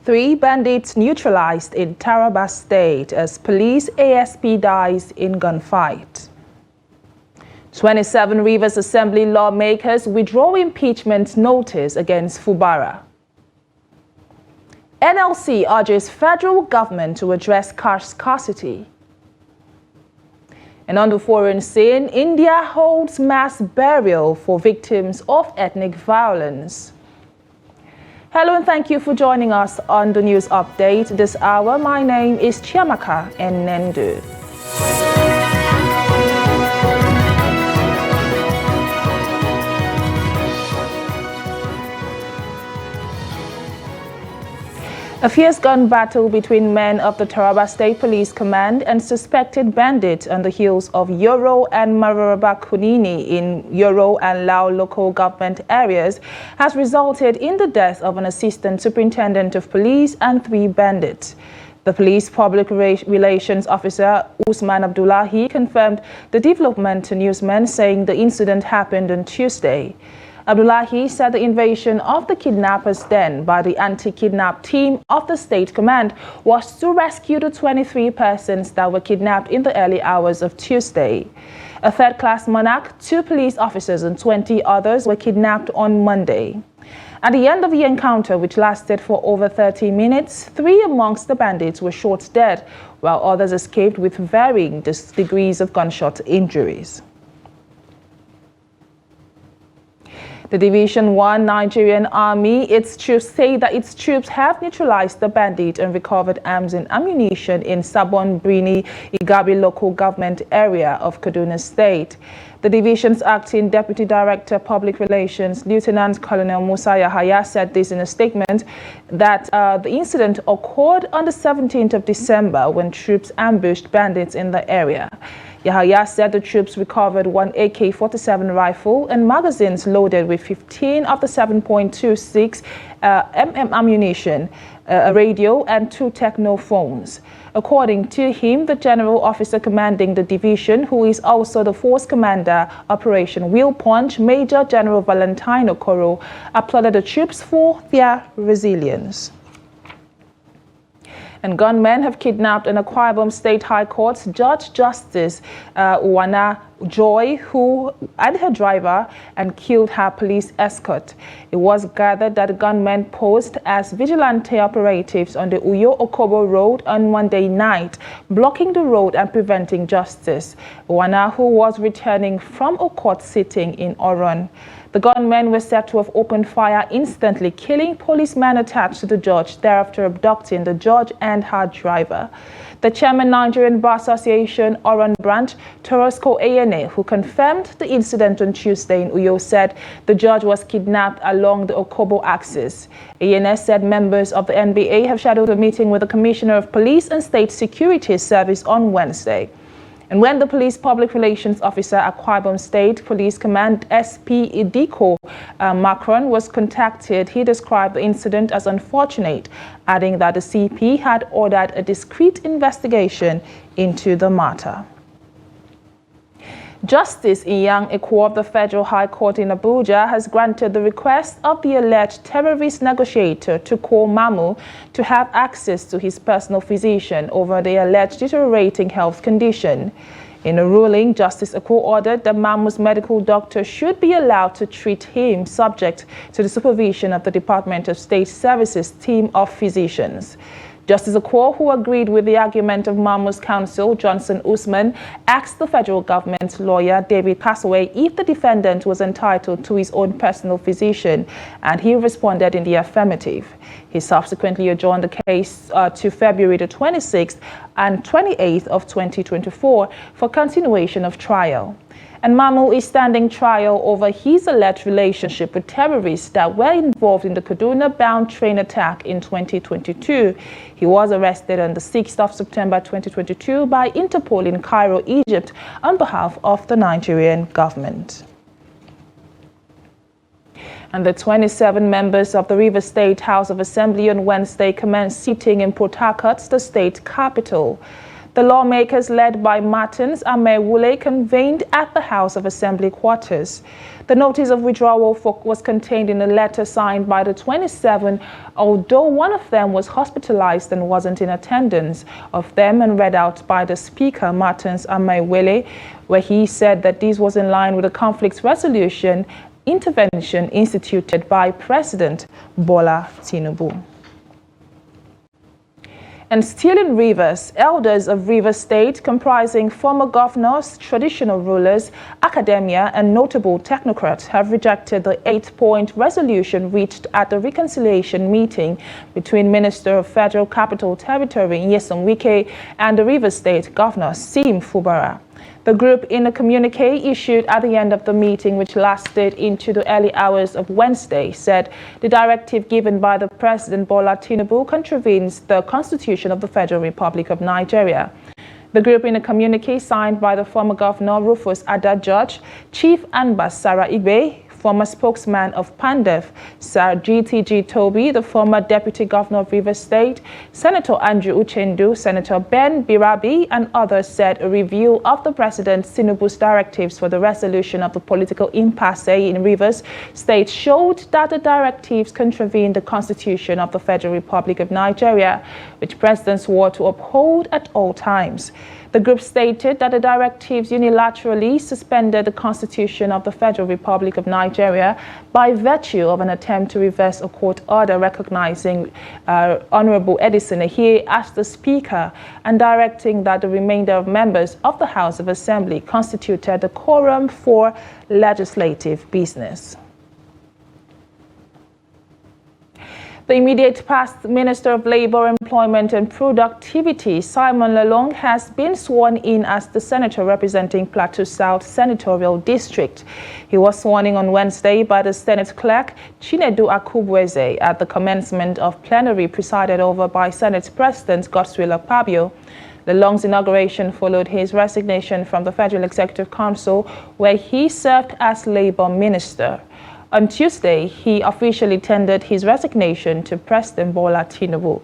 3 bandits neutralized in Taraba State as police ASP dies in gunfight. 27 Rivers Assembly lawmakers withdraw impeachment notice against Fubara. NLC urges federal government to address cash scarcity. And on the foreign scene, India holds mass burial for victims of ethnic violence. Hello and thank you for joining us on the news update this hour. My name is Chiamaka Enendu. A fierce gun battle between men of the Taraba State Police Command and suspected bandits on the hills of Yoro and Mararaba Kunini in Yoro and Lao local government areas has resulted in the death of an assistant superintendent of police and 3 bandits. The police public relations officer Usman Abdullahi confirmed the development to newsmen, saying the incident happened on Tuesday. Abdullahi said the invasion of the kidnappers' den by the anti-kidnap team of the state command was to rescue the 23 persons that were kidnapped in the early hours of Tuesday. A third-class monarch, 2 police officers and 20 others were kidnapped on Monday. At the end of the encounter, which lasted for over 30 minutes, 3 amongst the bandits were shot dead, while others escaped with varying degrees of gunshot injuries. The Division 1 Nigerian Army, its troops say that its troops have neutralized the bandit and recovered arms and ammunition in Sabon Brini, Igabi local government area of Kaduna State. The division's acting Deputy Director Public Relations, Lieutenant Colonel Musa Yahaya, said this in a statement that the incident occurred on the 17th of December when troops ambushed bandits in the area. Yahaya said the troops recovered 1 AK-47 rifle and magazines loaded with 15 of the 7.26 mm ammunition, a radio and 2 techno phones. According to him, the general officer commanding the division, who is also the force commander, Operation Wheel Punch, Major General Valentino Coro, applauded the troops for their resilience. And gunmen have kidnapped an Akwa Ibom State High Court Judge Justice Uwana Joy, and her driver, and killed her police escort. It was gathered that the gunmen posed as vigilante operatives on the Uyo-Okobo Road on Monday night, blocking the road and preventing justice. Uwana, who was returning from a court sitting in Oron. The gunmen were said to have opened fire instantly, killing policemen attached to the judge, thereafter abducting the judge and her driver. The chairman Nigerian Bar Association Oron branch, Torosco ANA, who confirmed the incident on Tuesday in Uyo, said the judge was kidnapped along the Okobo axis. ANA said members of the NBA have scheduled a meeting with the Commissioner of Police and State Security Service on Wednesday. And when the police public relations officer at Akwa Ibom State Police Command SP Idiko Macron was contacted, he described the incident as unfortunate, adding that the CP had ordered a discreet investigation into the matter. Justice Iyang Ekwo of the Federal High Court in Abuja has granted the request of the alleged terrorist negotiator Tukur Mamu to have access to his personal physician over the alleged deteriorating health condition. In a ruling, Justice Ekwo ordered that Mamu's medical doctor should be allowed to treat him, subject to the supervision of the Department of State Services team of physicians. Justice Ekwo, who agreed with the argument of Mamu's counsel, Johnson Usman, asked the federal government lawyer, David Kasaway, if the defendant was entitled to his own personal physician, and he responded in the affirmative. He subsequently adjourned the case to February the 26th and 28th of 2024 for continuation of trial. And Mamu is standing trial over his alleged relationship with terrorists that were involved in the Kaduna-bound train attack in 2022. He was arrested on the 6th of September 2022 by Interpol in Cairo, Egypt, on behalf of the Nigerian government. And the 27 members of the Rivers State House of Assembly on Wednesday commenced sitting in Port Harcourt, the state capital. The lawmakers, led by Martins Amewule, convened at the House of Assembly quarters. The notice of withdrawal was contained in a letter signed by the 27, although one of them was hospitalized and wasn't in attendance of them, and read out by the Speaker, Martins Amewule, where he said that this was in line with the conflict resolution intervention instituted by President Bola Tinubu. And still in Rivers, elders of Rivers State, comprising former governors, traditional rulers, academia, and notable technocrats, have rejected the 8-point resolution reached at the reconciliation meeting between Minister of Federal Capital Territory Nyesom Wike and the Rivers State Governor Sim Fubara. The group, in a communique issued at the end of the meeting, which lasted into the early hours of Wednesday, said the directive given by the President Bola Tinubu contravenes the Constitution of the Federal Republic of Nigeria. The group, in a communique signed by the former Governor Rufus Ada George, Chief Anbas Sarah Igbe, former spokesman of PANDEF, Sir GTG Toby, the former Deputy Governor of Rivers State, Senator Andrew Uchendu, Senator Ben Birabi, and others, said a review of the President Tinubu's directives for the resolution of the political impasse in Rivers State showed that the directives contravene the Constitution of the Federal Republic of Nigeria, which presidents swore to uphold at all times. The group stated that the directives unilaterally suspended the Constitution of the Federal Republic of Nigeria by virtue of an attempt to reverse a court order recognizing Honorable Edison Ehie as the Speaker and directing that the remainder of members of the House of Assembly constituted the quorum for legislative business. The immediate past Minister of Labour, Employment and Productivity, Simon Lalong, has been sworn in as the senator representing Plateau South Senatorial District. He was sworn in on Wednesday by the Senate Clerk, Chinedu Akubweze, at the commencement of plenary presided over by Senate President Godswill Akpabio. Lalong's inauguration followed his resignation from the Federal Executive Council, where he served as Labour Minister. On Tuesday, he officially tendered his resignation to President Bola Tinubu.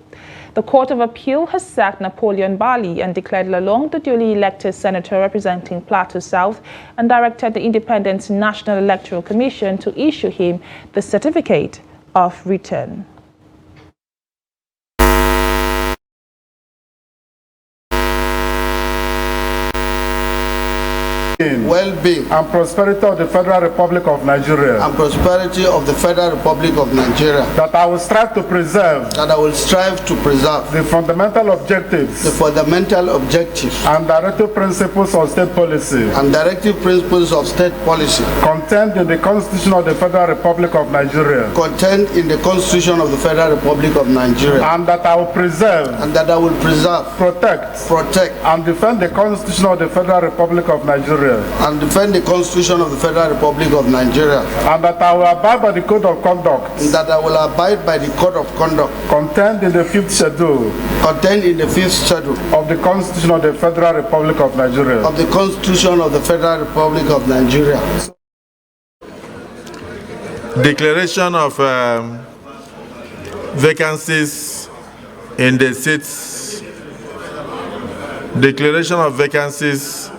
The Court of Appeal has sacked Napoleon Bali and declared Lalong the duly elected senator representing Plateau South and directed the Independent National Electoral Commission to issue him the certificate of return. Well-being and prosperity of the Federal Republic of Nigeria. and prosperity of the Federal Republic of Nigeria. That I will strive to preserve That I will strive to preserve the fundamental objectives the fundamental objectives and directive principles of state policy and directive principles of state policy contained in the Constitution of the Federal Republic of Nigeria. contained in the Constitution of the Federal Republic of Nigeria. And that I will preserve, And that I will preserve, protect, protect, and defend the Constitution of the Federal Republic of Nigeria. and defend the Constitution of the Federal Republic of Nigeria. And that I will abide by the Code of Conduct And that I will abide by the Code of Conduct contained in the 5th schedule contained in the 5th schedule of the Constitution of the Federal Republic of Nigeria. of the Constitution of the Federal Republic of Nigeria. Declaration of vacancies in the seats. Declaration of vacancies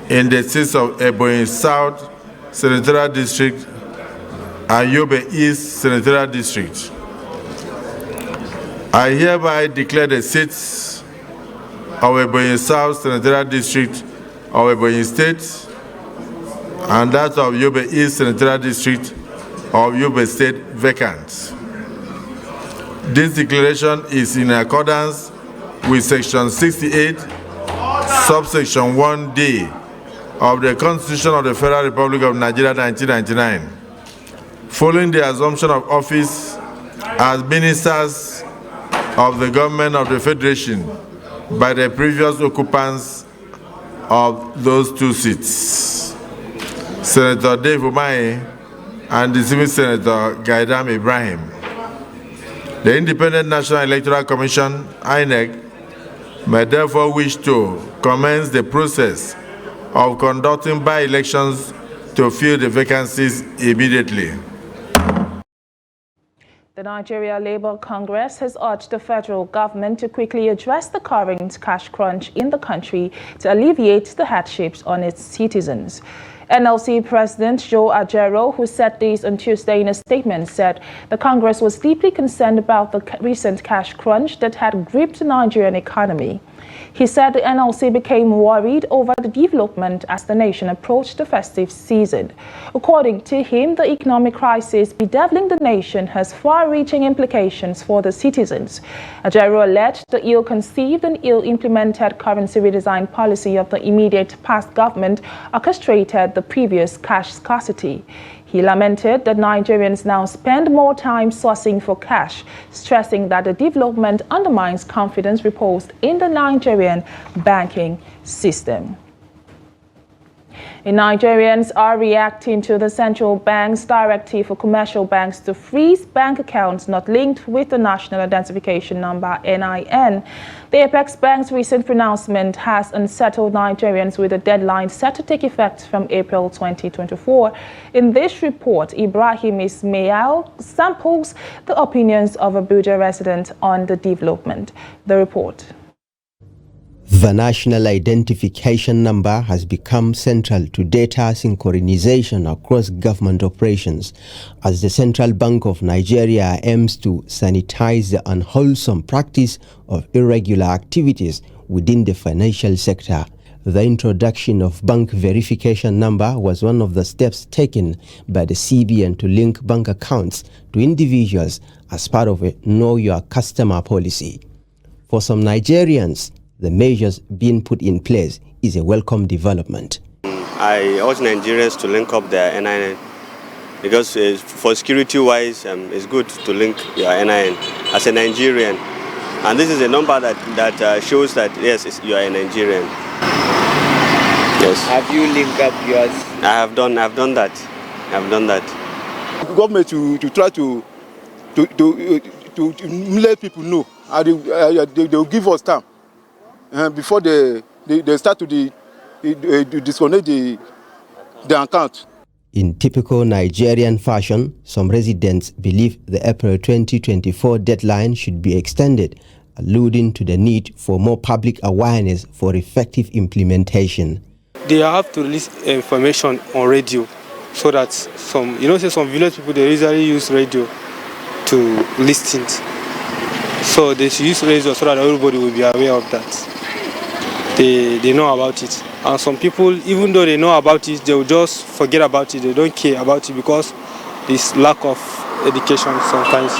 in the seats of Ebonyi South Senatorial District and Yobe East Senatorial District. I hereby declare the seats of Ebonyi South Senatorial District of Ebonyi State and that of Yobe East Senatorial District of Yobe State vacant. This declaration is in accordance with Section 68, subsection 1D of the Constitution of the Federal Republic of Nigeria 1999, following the assumption of office as ministers of the government of the Federation by the previous occupants of those two seats, Senator Dave Umahi and the Civil Senator Gaidam Ibrahim. The Independent National Electoral Commission, INEC, may therefore wish to commence the process of conducting by-elections to fill the vacancies immediately. The Nigeria Labour Congress has urged the federal government to quickly address the current cash crunch in the country to alleviate the hardships on its citizens. NLC President Joe Ajaero, who said this on Tuesday in a statement, said the Congress was deeply concerned about the recent cash crunch that had gripped the Nigerian economy. He said the NLC became worried over the development as the nation approached the festive season. According to him, the economic crisis bedeviling the nation has far-reaching implications for the citizens. Ajaero alleged the ill-conceived and ill-implemented currency redesign policy of the immediate past government orchestrated the previous cash scarcity. He lamented that Nigerians now spend more time sourcing for cash, stressing that the development undermines confidence reposed in the Nigerian banking system. Nigerians are reacting to the central bank's directive for commercial banks to freeze bank accounts not linked with the National Identification Number (NIN). The Apex Bank's recent pronouncement has unsettled Nigerians with a deadline set to take effect from April 2024. In this report, Ibrahim Ismail samples the opinions of Abuja residents on the development. The report. The National Identification Number has become central to data synchronization across government operations as the Central Bank of Nigeria aims to sanitize the unwholesome practice of irregular activities within the financial sector. The introduction of bank verification number was one of the steps taken by the CBN to link bank accounts to individuals as part of a Know Your Customer policy. For some Nigerians, the measures being put in place is a welcome development. I urge Nigerians to link up their NIN because for security-wise, it's good to link your NIN as a Nigerian. And this is a number that shows that, yes, you are a Nigerian. Yes. Have you linked up yours? I have done that. The government to try to let people know, they will give us time. Before they start to disconnect the account. In typical Nigerian fashion, some residents believe the April 2024 deadline should be extended, alluding to the need for more public awareness for effective implementation. They have to release information on radio so that some village people, they usually use radio to listen. So they should use radio so that everybody will be aware of that. They know about it. And some people, even though they know about it, they will just forget about it. They don't care about it because there's lack of education sometimes.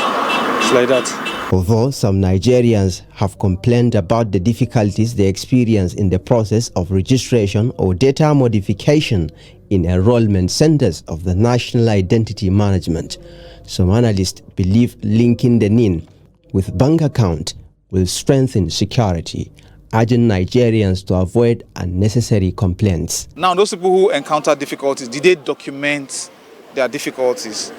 It's like that. Although some Nigerians have complained about the difficulties they experience in the process of registration or data modification in enrollment centers of the National Identity Management, some analysts believe linking the NIN with bank account will strengthen security, urging Nigerians to avoid unnecessary complaints. Now, those people who encounter difficulties, did they document their difficulties?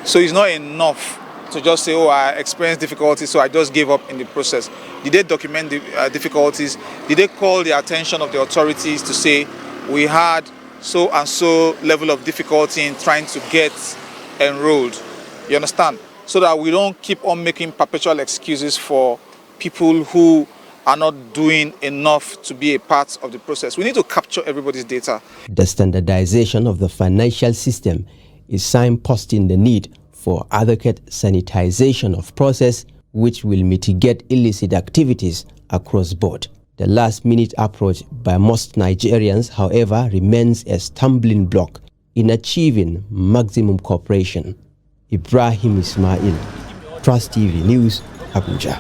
So it's not enough to just say, oh, I experienced difficulties, so I just gave up in the process. Did they document the difficulties? Did they call the attention of the authorities to say, we had so and so level of difficulty in trying to get enrolled? You understand? So that we don't keep on making perpetual excuses for people who are not doing enough to be a part of the process. We need to capture everybody's data. The standardization of the financial system is signposting the need for adequate sanitization of process, which will mitigate illicit activities across board. The last-minute approach by most Nigerians, however, remains a stumbling block in achieving maximum cooperation. Ibrahim Ismail, Trust TV News, Abuja.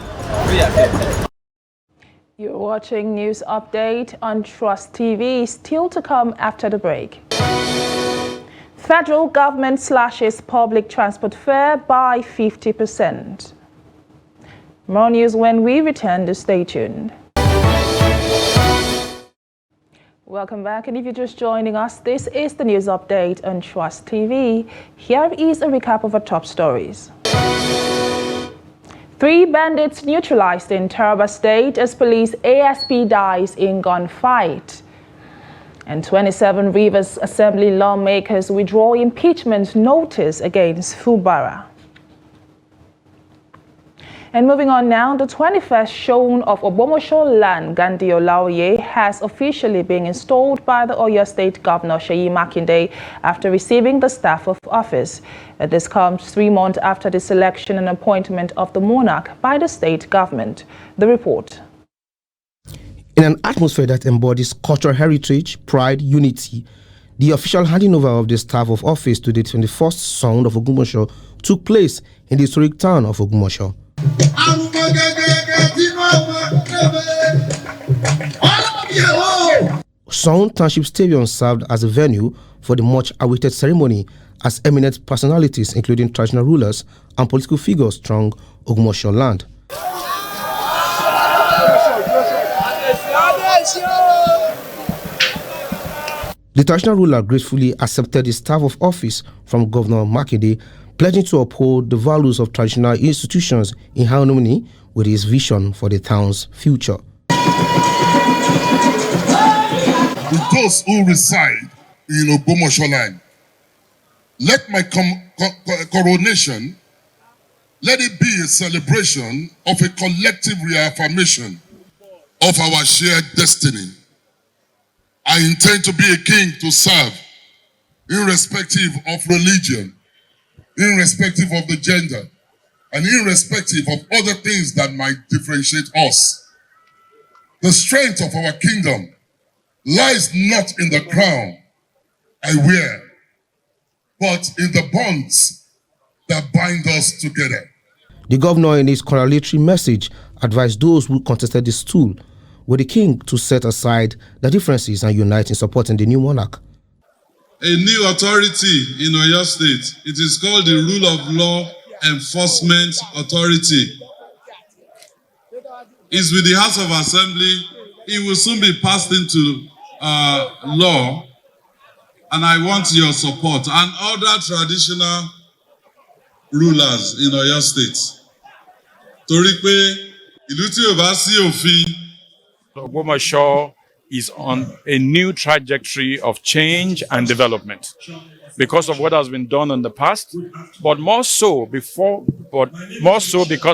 You're watching News Update on Trust TV. Still to come after the break. Federal government slashes public transport fare by 50%. More news when we return to stay tuned. Welcome back, and if you're just joining us, this is the News Update on Trust TV. Here is a recap of our top stories. 3 bandits neutralized in Taraba State as police ASP dies in gunfight. And 27 Rivers Assembly lawmakers withdraw impeachment notice against Fubara. And moving on now, the 21st Shogun of Ogbomosho land, Gandhi Olaoye, has officially been installed by the Oyo State Governor Seyi Makinde after receiving the staff of office. This comes 3 months after the selection and appointment of the monarch by the state government. The report. In an atmosphere that embodies cultural heritage, pride, unity, the official handing over of the staff of office to the 21st son of Ogbomosho took place in the historic town of Ogbomosho. Sound Township Stadium served as a venue for the much-awaited ceremony as eminent personalities, including traditional rulers and political figures, thronged Ogbomosho land. The traditional ruler gratefully accepted the staff of office from Governor Makinde, pledging to uphold the values of traditional institutions in harmony with his vision for the town's future. To those who reside in Ogbomosho land, let my coronation, let it be a celebration of a collective reaffirmation of our shared destiny. I intend to be a king to serve, irrespective of religion, irrespective of the gender, and irrespective of other things that might differentiate us. The strength of our kingdom lies not in the crown I wear, but in the bonds that bind us together. The governor, in his congratulatory message, advised those who contested the stool with the king to set aside the differences and unite in supporting the new monarch. A new authority in Oyo State. It is called the Rule of Law Enforcement Authority. It's with the House of Assembly. It will soon be passed into law, and I want your support and other traditional rulers in Oyo State. Torí pé ìlú tí ò bá sí òfin. Ogbomosho is on a new trajectory of change and development because of what has been done in the past, but more so because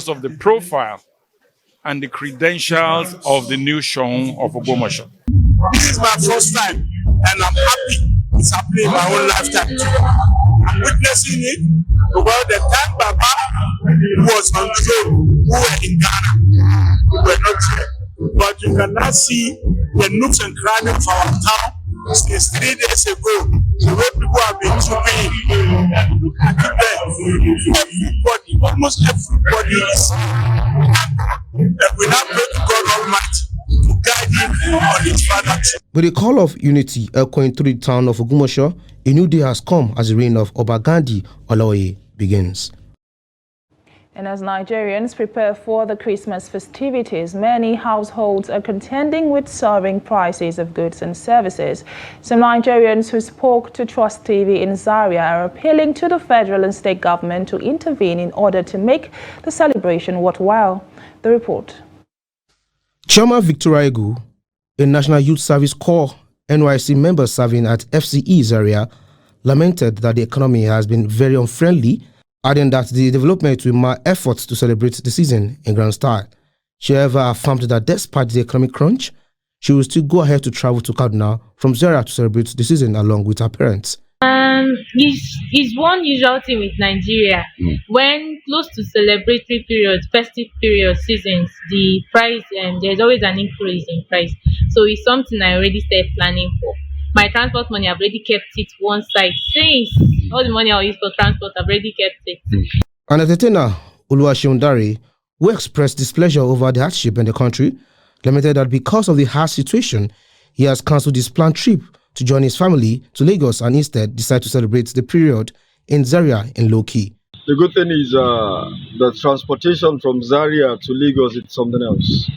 of the profile and the credentials of the new Shogun of Ogbomosho. This is my first time, and I'm happy it's happening in my own lifetime too. I'm witnessing it because the time Baba was on the throne, we were in Ghana, we were not here. But you can now see the nooks and crannies of our town since 3 days ago. The way people have been trooping. Look at it there. Everybody, almost everybody is. And we now pray to God Almighty to guide him on his father. With the call of unity echoing through the town of Ogbomosho, a new day has come as the reign of Oba Gandhi Olaoye begins. And as Nigerians prepare for the Christmas festivities, many households are contending with soaring prices of goods and services. Some Nigerians who spoke to Trust TV in Zaria are appealing to the federal and state government to intervene in order to make the celebration worthwhile. The report. Choma Victoria Egu, a National Youth Service Corps NYC member serving at FCE Zaria, lamented that the economy has been very unfriendly, adding that the development will mar efforts to celebrate the season in grand style. She however affirmed that despite the economic crunch, she will still go ahead to travel to Kaduna from Zaria to celebrate the season along with her parents. It's one usual thing with Nigeria. When close to celebratory periods, festive period seasons, the price there's always an increase in price. So it's something I already started planning for. My transport money, I've already kept it one side. Since all the money I'll use for transport, I've already kept it. An entertainer, Oluwaseun Dare, who expressed displeasure over the hardship in the country, lamented that because of the harsh situation, he has cancelled his planned trip to join his family to Lagos and instead decided to celebrate the period in Zaria in low-key. The good thing is the transportation from Zaria to Lagos is something else.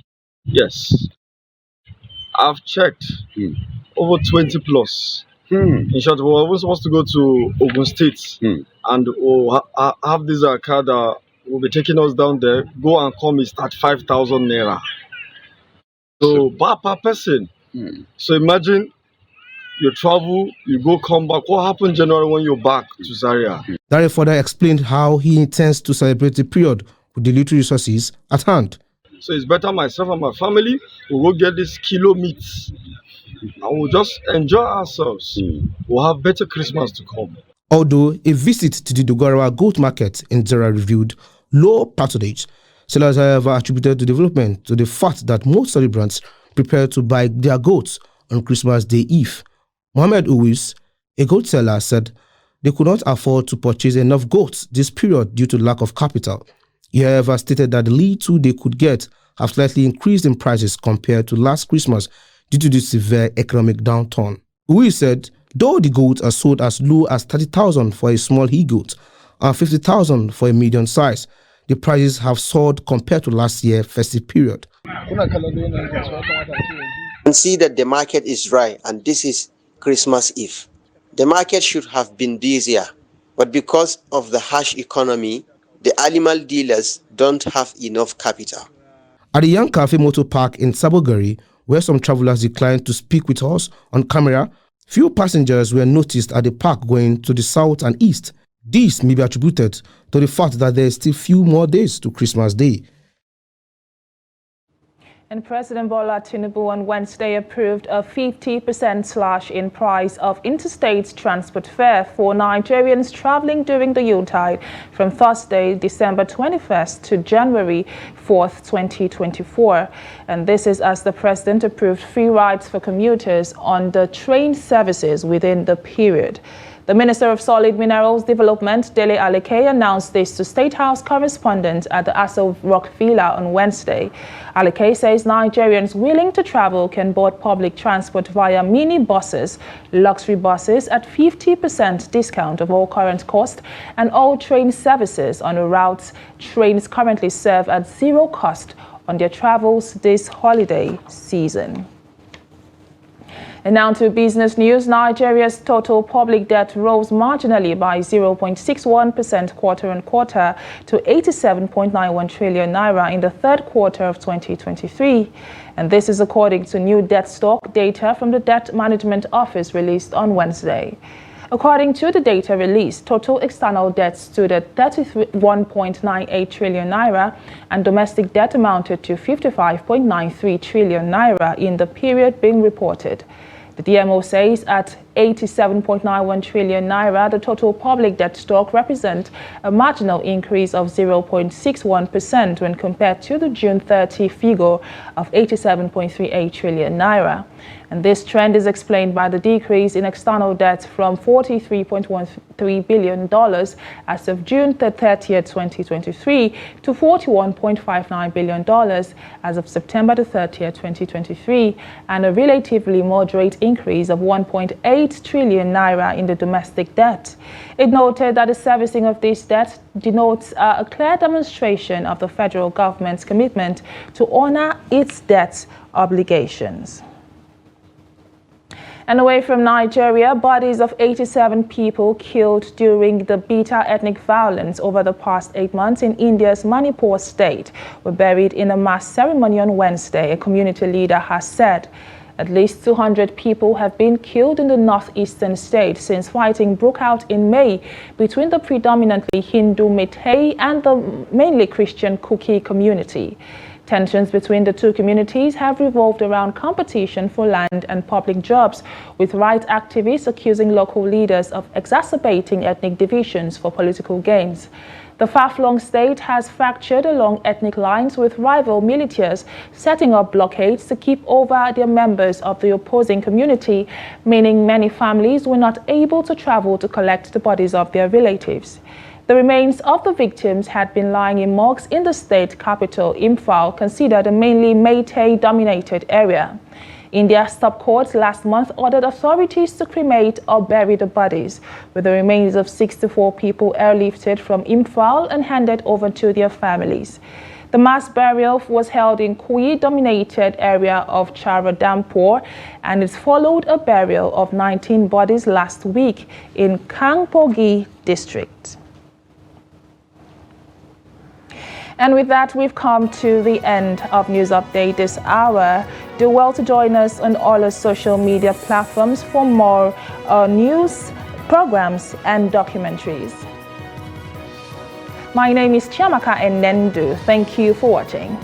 Yes. I've checked. Over 20 plus. In short, we're always supposed to go to Ogun State and we'll have this car that will be taking us down there. Go and come is at 5,000 naira. So per person. So imagine you travel, you go come back. What happened January when you're back to Zaria? Dare further explained how he intends to celebrate the period with the little resources at hand. So it's better myself and my family will go get this kilo meat and we'll just enjoy ourselves. We'll have better Christmas to come. Although a visit to the Dogarawa goat market in Zara revealed low patronage, sellers, however, attributed the development to the fact that most celebrants prepare to buy their goats on Christmas Day Eve. Mohammed Uwis, a goat seller, said they could not afford to purchase enough goats this period due to lack of capital. He, however, stated that the little they could get have slightly increased in prices compared to last Christmas due to the severe economic downturn. Uwis said though the goats are sold as low as 30,000 for a small he-goat and 50,000 for a medium size, the prices have soared compared to last year's festive period. And see that the market is dry and this is Christmas Eve. The market should have been busier, but because of the harsh economy, the animal dealers don't have enough capital. At the Young Cafe Motor Park in Sabogari, where some travelers declined to speak with us on camera, few passengers were noticed at the park going to the south and east. This may be attributed to the fact that there are still few more days to Christmas Day. And President Bola Tinubu on Wednesday approved a 50% slash in price of interstate transport fare for Nigerians traveling during the Yuletide from Thursday, December 21st to January 4th, 2024. And this is as the president approved free rides for commuters on the train services within the period. The Minister of Solid Minerals Development, Dele Aleke, announced this to State House correspondents at the Aso Rock Villa on Wednesday. Aleke says Nigerians willing to travel can board public transport via mini buses, luxury buses at 50% discount of all current cost, and all train services on the routes trains currently serve at zero cost on their travels this holiday season. And now to business news. Nigeria's total public debt rose marginally by 0.61% quarter-on-quarter to 87.91 trillion naira in the third quarter of 2023. And this is according to new debt stock data from the Debt Management Office released on Wednesday. According to the data released, total external debt stood at 31.98 trillion naira and domestic debt amounted to 55.93 trillion naira in the period being reported. The DMO says at 87.91 trillion naira, the total public debt stock represents a marginal increase of 0.61% when compared to the June 30 figure of 87.38 trillion naira. And this trend is explained by the decrease in external debt from $43.13 billion as of June 30, 2023 to $41.59 billion as of September 30, 2023, and a relatively moderate increase of 1.8 trillion naira in the domestic debt. It noted that the servicing of this debt denotes a clear demonstration of the federal government's commitment to honor its debt obligations. And away from Nigeria, bodies of 87 people killed during the bitter ethnic violence over the past 8 months in India's Manipur state were buried in a mass ceremony on Wednesday, a community leader has said. At least 200 people have been killed in the northeastern state since fighting broke out in May between the predominantly Hindu Meitei and the mainly Christian Kuki community. Tensions between the two communities have revolved around competition for land and public jobs, with right activists accusing local leaders of exacerbating ethnic divisions for political gains. The far-flung state has fractured along ethnic lines, with rival militias setting up blockades to keep over their members of the opposing community, meaning many families were not able to travel to collect the bodies of their relatives. The remains of the victims had been lying in morgues in the state capital, Imphal, considered a mainly Meitei-dominated area. India's top court last month ordered authorities to cremate or bury the bodies, with the remains of 64 people airlifted from Imphal and handed over to their families. The mass burial was held in Kui-dominated area of Charadampur, and it followed a burial of 19 bodies last week in Kangpogi district. And with that, we've come to the end of News Update this hour. Do well to join us on all our social media platforms for more news, programs, and documentaries. My name is Chiamaka Enendu. Thank you for watching.